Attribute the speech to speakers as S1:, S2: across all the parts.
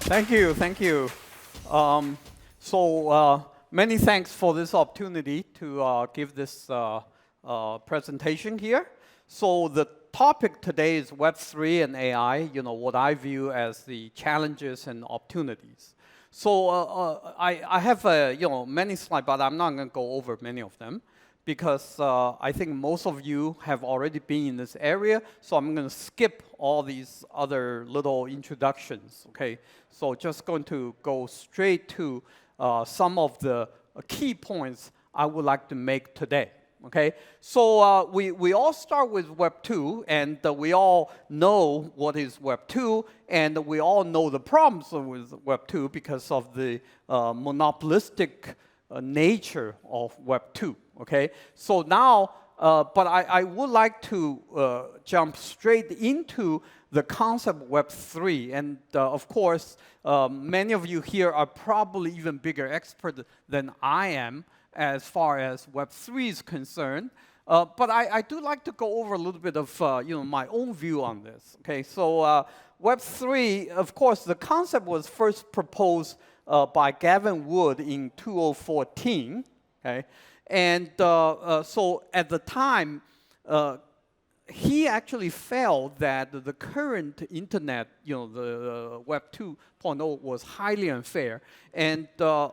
S1: Thank you, thank you. Many thanks for this opportunity to give this presentation here. So the topic today is Web3 and AI, what I view as the challenges and opportunities. So I have many slides, but I'm not going to go over many of them because I think most of you have already been in this area, so I'm going to skip all these other little introductions, okay? So just going to go straight to some of the key points I would like to make today, okay? So we all start with Web 2, and we all know what is Web 2, and we all know the problems with Web 2 because of the monopolistic nature of Web 2. Okay, so now, but I would like to jump straight into the concept of Web 3. And of course, many of you here are probably even bigger experts than I am as far as Web 3 is concerned. But I do like to go over a little bit of my own view on this. Okay, so Web 3, of course, the concept was first proposed by Gavin Wood in 2014. Okay. And so at the time, he actually felt that the current internet, the Web 2.0 was highly unfair. And the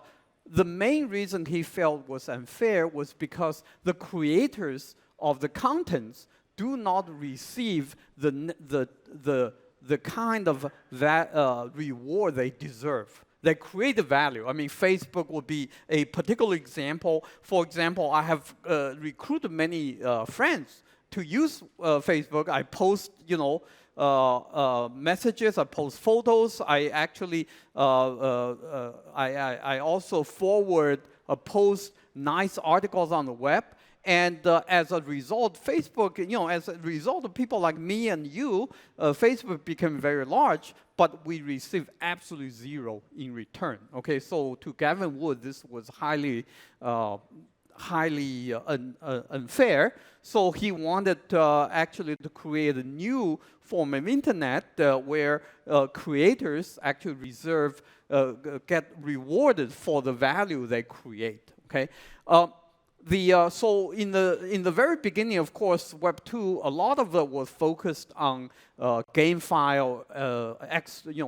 S1: main reason he felt was unfair was because the creators of the contents do not receive the kind of reward they deserve. They create a value. I mean, Facebook would be a particular example. For example, I have recruited many friends to use Facebook. I post, messages. I post photos. I actually, I also forward post nice articles on the web. And as a result, Facebook, as a result of people like me and you, Facebook became very large, but we received absolutely zero in return. Okay, so to Gavin Wood, this was highly unfair. So he wanted actually to create a new form of internet where creators actually get rewarded for the value they create. Okay. So in the very beginning, of course, Web 2, a lot of it was focused on GameFi,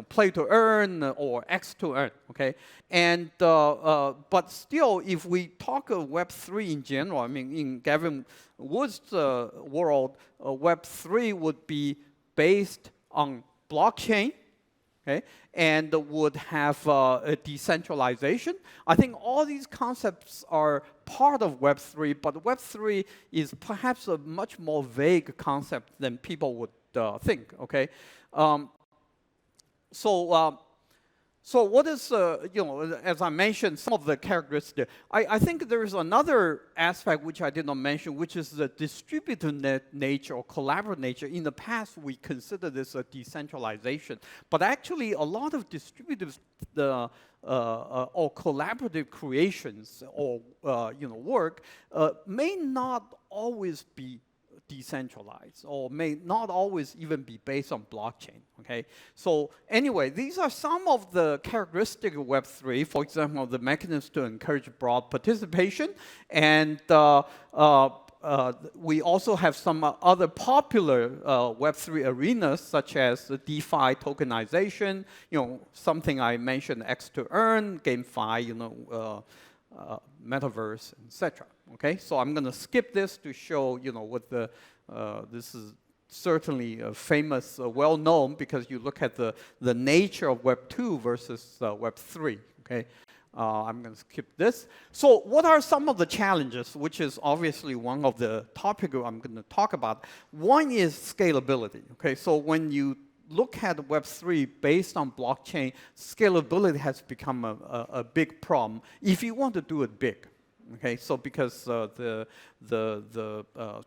S1: play to earn or X to earn. Okay, and but still, if we talk of Web 3 in general, I mean, in Gavin Wood's world, Web 3 would be based on blockchain. Okay, and would have a decentralization. I think all these concepts are part of Web 3, but Web 3 is perhaps a much more vague concept than people would think. Okay, so what is, as I mentioned, some of the characteristics. I think there is another aspect which I did not mention, which is the distributed nature or collaborative nature. In the past, we considered this a decentralization. But actually, a lot of distributed or collaborative creations or work may not always be decentralized or may not always even be based on blockchain, okay? So anyway, these are some of the characteristics of Web 3, for example, the mechanisms to encourage broad participation, and we also have some other popular Web 3 arenas, such as the DeFi tokenization, something I mentioned, X to earn, GameFi, metaverse, etc. Okay, so I'm going to skip this to show, what this is certainly famous, well-known, because you look at the nature of Web 2 versus Web 3. Okay, I'm going to skip this. So what are some of the challenges, which is obviously one of the topics I'm going to talk about? One is scalability. Okay, so when you look at Web 3 based on blockchain, scalability has become a big problem if you want to do it big. Okay, so because the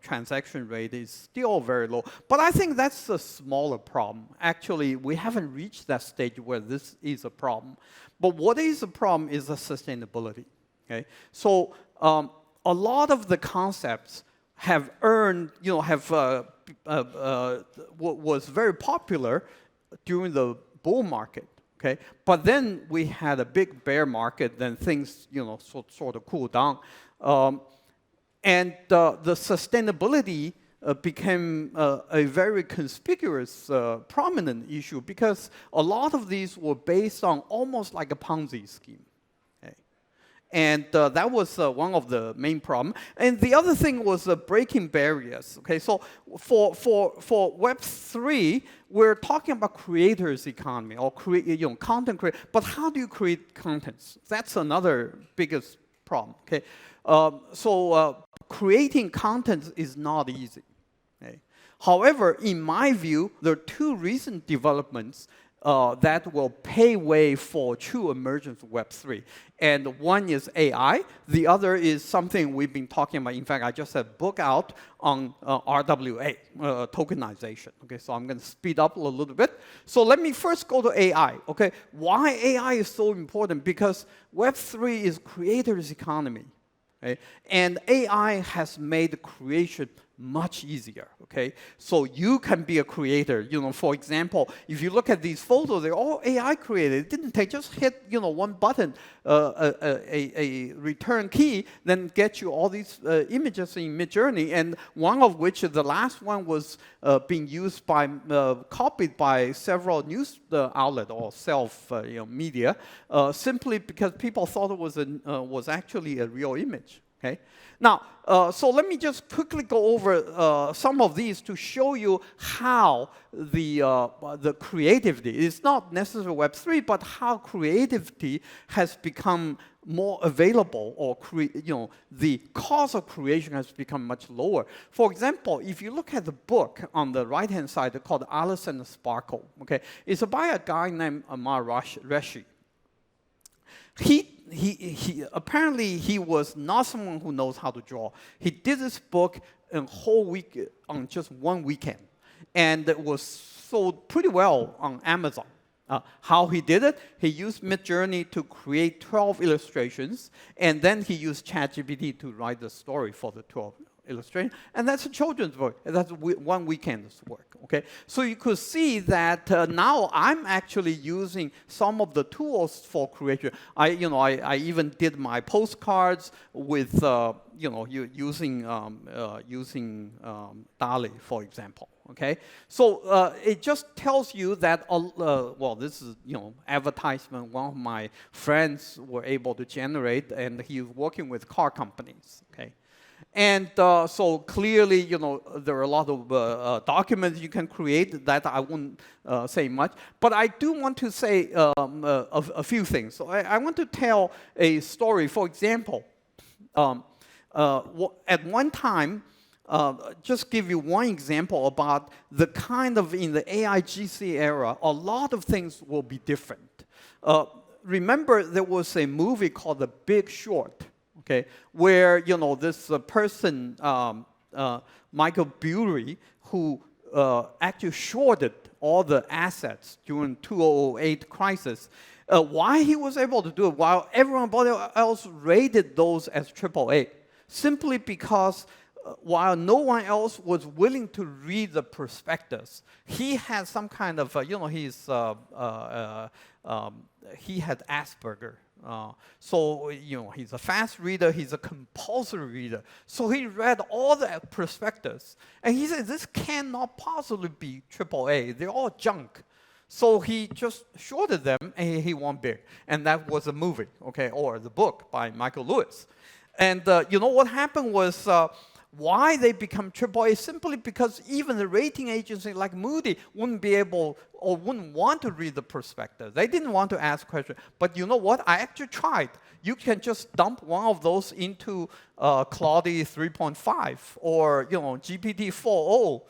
S1: transaction rate is still very low. But I think that's a smaller problem. Actually, we haven't reached that stage where this is a problem. But what is a problem is the sustainability. Okay, so a lot of the concepts have earned, was very popular during the bull market. okay? But then we had a big bear market, then things, sort of cooled down. And the sustainability became a very conspicuous, prominent issue because a lot of these were based on almost like a Ponzi scheme. Okay? And that was one of the main problems. And the other thing was breaking barriers. Okay, so for Web3, we're talking about creators economy or content create. But how do you create contents? That's another biggest problem. Okay, creating content is not easy. Okay? However, in my view, there are two recent developments that will pave way for true emergence of Web3. And one is AI. The other is something we've been talking about. In fact, I just had a book out on RWA, tokenization. Okay, so I'm going to speed up a little bit. So let me first go to AI. Okay, why AI is so important? Because Web3 is creators economy. Okay? And AI has made creation much easier, okay? So you can be a creator. For example, if you look at these photos, they're all AI created. It didn't take, just hit, one button, a return key, then get you all these images in Midjourney. And one of which, the last one was being used by, copied by several news outlets or media, simply because people thought it was actually a real image. Okay? Now, so let me just quickly go over some of these to show you how the creativity is not necessarily Web3, but how creativity has become more available, or the cost of creation has become much lower. For example, if you look at the book on the right-hand side called Alice and the Sparkle, okay, it's by a guy named Amar Reshi. He apparently he was not someone who knows how to draw. He did this book a whole week on just one weekend, and it was sold pretty well on Amazon. How he did it? He used Midjourney to create 12 illustrations, and then he used ChatGPT to write the story for the 12 illustrations. And that's a children's book. That's one weekend's work. Okay, so you could see that now I'm actually using some of the tools for creation. I even did my postcards with using DALL-E, for example. Okay, so it just tells you that well, this is advertisement one of my friends were able to generate, and he's working with car companies. Okay. And so clearly, there are a lot of documents you can create that I wouldn't say much. But I do want to say a few things. So I want to tell a story. For example, at one time, just give you one example about the kind of, in the AI-GC era, a lot of things will be different. Remember, there was a movie called The Big Short. Okay, where this person Michael Burry, who actually shorted all the assets during 2008 crisis. Why he was able to do it while everybody else rated those as AAA? Simply because while no one else was willing to read the prospectus, he had some kind of he had Asperger. So he's a fast reader, he's a compulsory reader. So he read all the prospectus, and he said, this cannot possibly be AAA, they're all junk. So he just shorted them, and he won big. And that was a movie, okay, or the book by Michael Lewis. And what happened was, why they become AAA? Simply because even the rating agency like Moody wouldn't be able or wouldn't want to read the prospectus. They didn't want to ask questions. But you know what? I actually tried. You can just dump one of those into Claude 3.5 or GPT 4.0.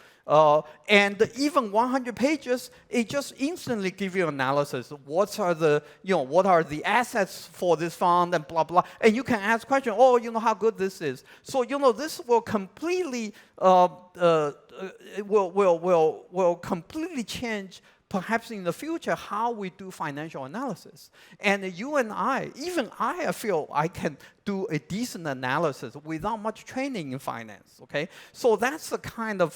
S1: And even 100 pages, it just instantly gives you analysis. What are the assets for this fund and blah blah. And you can ask questions. Oh, how good this is. So this will completely will completely change perhaps in the future, how we do financial analysis. And you and I, even I feel I can do a decent analysis without much training in finance, okay? So that's the kind of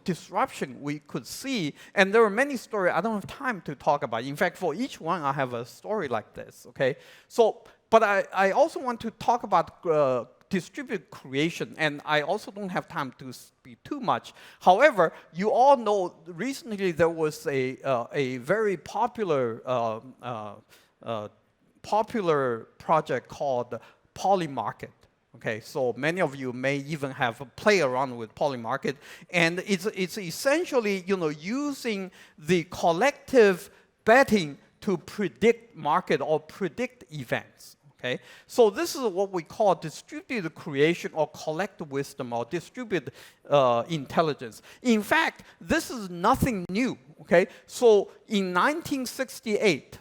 S1: disruption we could see. And there are many stories I don't have time to talk about. In fact, for each one, I have a story like this, okay? So, but I also want to talk about distributed creation, and I also don't have time to speak too much. However, you all know recently there was a very popular project called Polymarket. Okay, so many of you may even have played around with Polymarket, and it's essentially using the collective betting to predict market or predict events. Okay, so this is what we call distributed creation or collective wisdom or distributed intelligence. In fact, this is nothing new. Okay, so in 1968,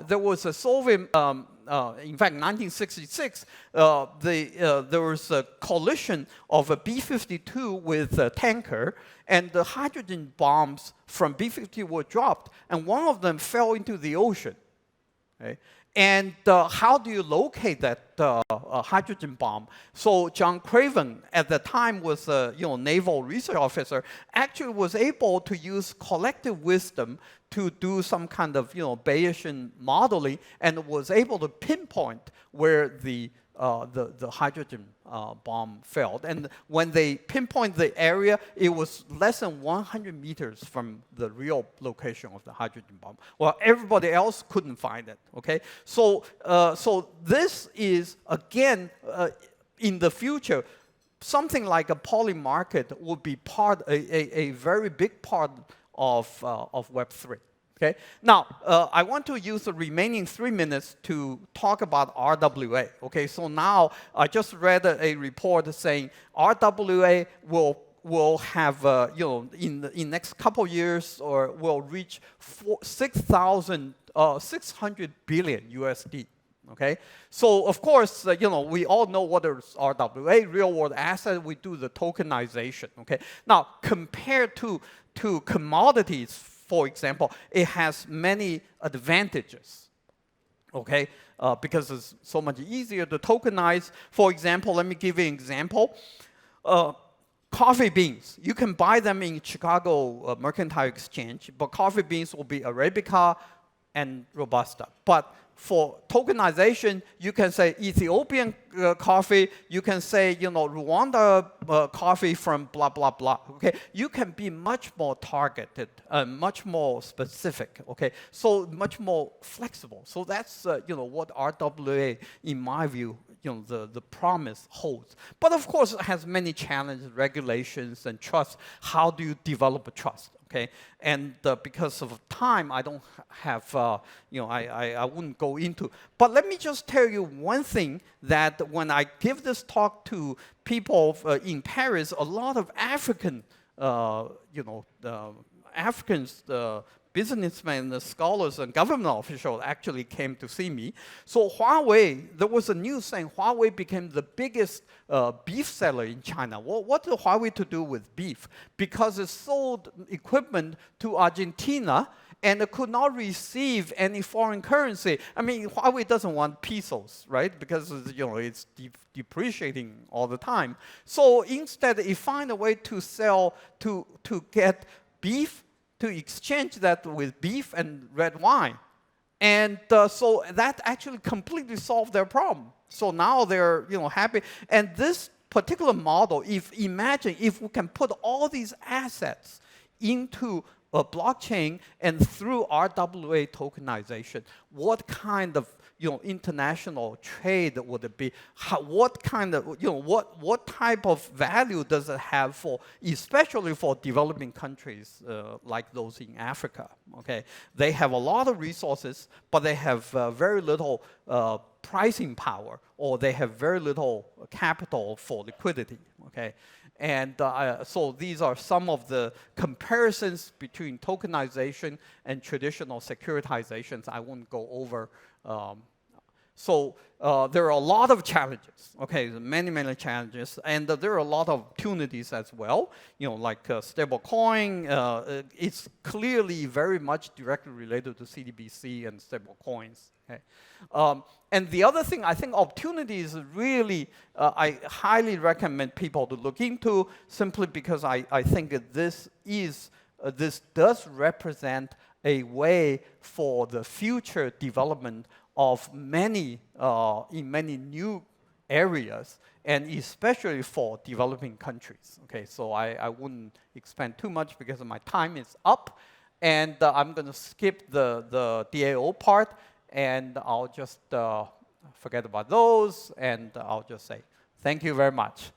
S1: there was a Soviet. In fact, 1966, there was a collision of a B-52 with a tanker, and the hydrogen bombs from B-52 were dropped, and one of them fell into the ocean. Okay? And how do you locate that hydrogen bomb? So John Craven, at the time was a naval research officer, actually was able to use collective wisdom to do some kind of Bayesian modeling, and was able to pinpoint where the hydrogen bomb fell. And when they pinpoint the area, it was less than 100 meters from the real location of the hydrogen bomb. Well, everybody else couldn't find it, okay? So, so this is, again, in the future, something like a Polymarket would be a very big part of Web3. Okay. Now, I want to use the remaining 3 minutes to talk about RWA. Okay, so now I just read a report saying RWA will have, in the next couple years, or will reach 600 billion USD. Okay, so of course, we all know what is RWA, real world asset. We do the tokenization. Okay, now compared to commodities, for example, it has many advantages, okay? Because it's so much easier to tokenize. For example, let me give you an example. Coffee beans, you can buy them in Chicago Mercantile Exchange, but coffee beans will be Arabica and Robusta. But for tokenization, you can say Ethiopian coffee, you can say, Rwanda coffee from blah, blah, blah, okay? You can be much more targeted, much more specific, okay? So much more flexible. So that's, what RWA, in my view, the promise holds. But of course, it has many challenges, regulations, and trust. How do you develop a trust? Okay, and because of time, I don't have, I wouldn't go into. But let me just tell you one thing, that when I give this talk to people in Paris, a lot of African, Africans, businessmen, the scholars, and government officials actually came to see me. So Huawei, there was a news saying Huawei became the biggest beef seller in China. Well, what did Huawei to do with beef? Because it sold equipment to Argentina, and it could not receive any foreign currency. I mean, Huawei doesn't want pesos, right? Because it's depreciating all the time. So instead, it found a way to sell, to get beef, to exchange that with beef and red wine. And so that actually completely solved their problem. So now they're happy. And this particular model, imagine if we can put all these assets into a blockchain and through RWA tokenization, what kind of international trade would it be? What kind of what type of value does it have for, especially for developing countries like those in Africa? Okay, they have a lot of resources, but they have very little pricing power, or they have very little capital for liquidity. Okay. And so these are some of the comparisons between tokenization and traditional securitizations. I won't go over. So there are a lot of challenges. Okay, many, many challenges, and there are a lot of opportunities as well. Like stable coin, it's clearly very much directly related to CDBC and stable coins. Okay. And the other thing, I think opportunities really, I highly recommend people to look into, simply because I think that this does represent a way for the future development of many, in many new areas, and especially for developing countries. Okay, so I wouldn't expand too much because my time is up, and I'm going to skip the DAO part, and I'll just forget about those, and I'll just say thank you very much.